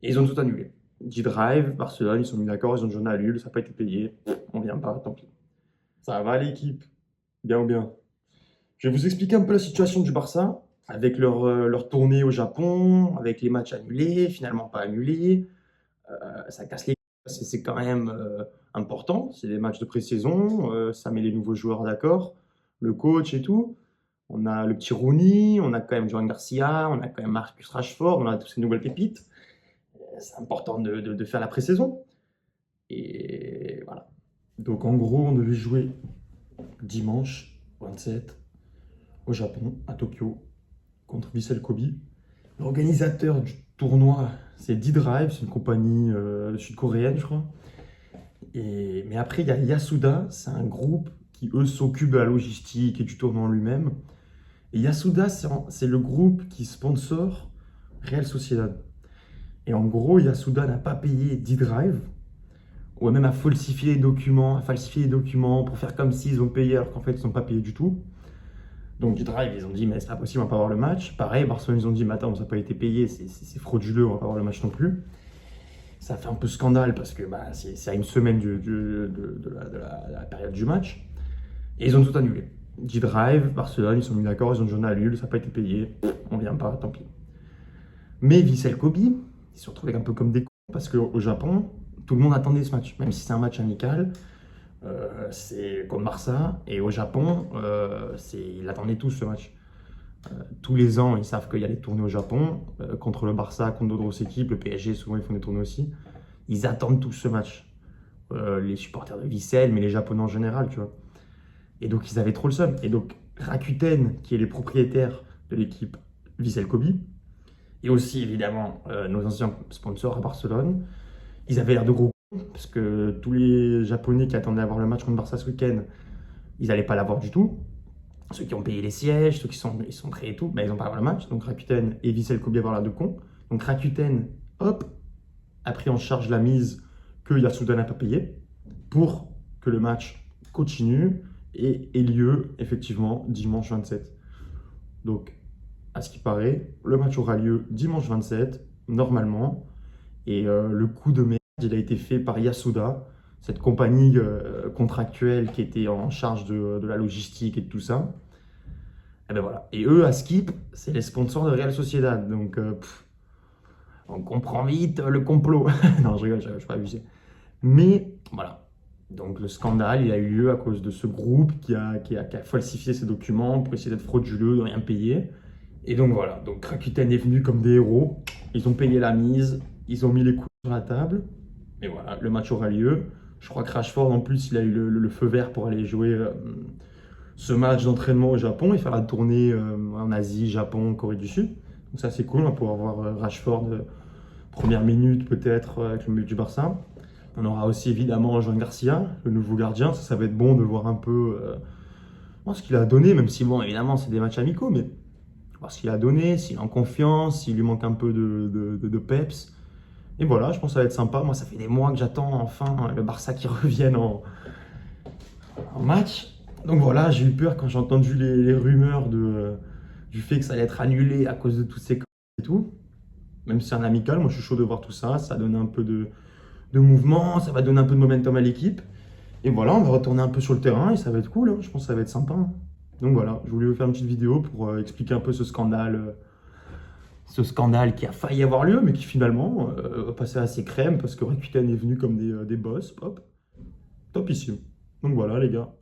Et ils ont tout annulé. 10 drive, Barcelone, ils sont mis d'accord, ils ont déjà annulé, ça n'a pas été payé. On vient pas, tant pis. Ça va l'équipe, bien ou bien. Je vais vous expliquer un peu la situation du Barça, avec leur tournée au Japon, avec les matchs annulés, finalement pas annulés. Ça casse les couilles, c'est quand même important. C'est des matchs de pré-saison, ça met les nouveaux joueurs d'accord, le coach et tout. On a le petit Rooney, on a quand même Joan Garcia, on a quand même Marcus Rashford, on a toutes ces nouvelles pépites. C'est important de faire la pré-saison. Et voilà. Donc en gros, on devait jouer dimanche 27 au Japon, à Tokyo, contre Vissel Kobe. L'organisateur du tournoi, c'est D-Drive, c'est une compagnie sud-coréenne, je crois. Mais après, il y a Yasuda, c'est un groupe qui, eux, s'occupe de la logistique et du tournoi en lui-même. Et Yasuda, c'est le groupe qui sponsor Real Sociedad. Et en gros, Yasuda n'a pas payé D-Drive, ou même à falsifier les documents pour faire comme s'ils ont payé alors qu'en fait, ils n'ont pas payé du tout. Donc D-Drive, ils ont dit, mais c'est pas possible, on va pas voir le match. Pareil, Barcelone, ils ont dit, mais attends, ça n'a pas été payé, c'est frauduleux, on va pas voir le match non plus. Ça fait un peu scandale parce que bah, c'est à une semaine de la période du match. Et ils ont tout annulé. D-Drive, Barcelone, ils sont mis d'accord, ils ont déjà annulé, ça n'a pas été payé. On vient pas, tant pis. Mais Vissel Kobe, ils se sont retrouvés un peu comme des cons parce qu'au Japon, tout le monde attendait ce match. Même si c'est un match amical, c'est comme Barça. Et au Japon, ils attendaient tous ce match. Tous les ans, ils savent qu'il y a les tournées au Japon, contre le Barça, contre d'autres grosses équipes, le PSG, souvent ils font des tournées aussi. Ils attendent tous ce match. Les supporters de Vissel, mais les Japonais en général, tu vois. Et donc ils avaient trop le seum. Et donc Rakuten, qui est les propriétaires de l'équipe Vissel Kobe, et aussi évidemment nos anciens sponsors à Barcelone, ils avaient l'air de gros cons, parce que tous les Japonais qui attendaient à voir le match contre Barça ce week-end, ils n'allaient pas l'avoir du tout. Ceux qui ont payé les sièges, ceux qui sont prêts et tout, ben, ils n'ont pas à voir le match. Donc Rakuten et Vissel Kobe avoir l'air de cons. Donc Rakuten, hop, a pris en charge la mise que Yasuda n'a pas payée pour que le match continue et ait lieu effectivement dimanche 27. Donc, à ce qui paraît, le match aura lieu dimanche 27, normalement. Et le coup de merde, il a été fait par Yasuda, cette compagnie contractuelle qui était en charge de la logistique et de tout ça. Et ben voilà. Et eux, à Skip, c'est les sponsors de Real Sociedad. Donc, on comprend vite le complot. Non, je rigole, je ne vais pas abuser. Mais voilà. Donc le scandale, il a eu lieu à cause de ce groupe qui a falsifié ses documents pour essayer d'être frauduleux, de rien payer. Et donc voilà. Donc Rakuten est venu comme des héros. Ils ont payé la mise, ils ont mis les coups sur la table. Et voilà, le match aura lieu. Je crois que Rashford, en plus, il a eu le feu vert pour aller jouer ce match d'entraînement au Japon et faire la tournée en Asie, Japon, Corée du Sud. Donc ça, c'est cool, on va pouvoir voir Rashford première minute peut-être avec le milieu du Barça. On aura aussi évidemment Joan Garcia, le nouveau gardien. Ça va être bon de voir un peu ce qu'il a donné, même si, bon, évidemment, c'est des matchs amicaux, mais voir ce qu'il a donné, s'il est en confiance, s'il lui manque un peu de peps. Et voilà, je pense que ça va être sympa. Moi, ça fait des mois que j'attends enfin le Barça qui revienne en match. Donc voilà, j'ai eu peur quand j'ai entendu les rumeurs du fait que ça allait être annulé à cause de toutes ces conneries et tout. Même si c'est un amical, moi je suis chaud de voir tout ça. Ça donne un peu de mouvement, ça va donner un peu de momentum à l'équipe. Et voilà, on va retourner un peu sur le terrain et ça va être cool, hein. Je pense que ça va être sympa, hein. Donc voilà, je voulais vous faire une petite vidéo pour expliquer un peu ce scandale qui a failli avoir lieu, mais qui finalement va passer assez crème parce que Rakuten est venu comme des boss, hop, topissime. Donc voilà les gars.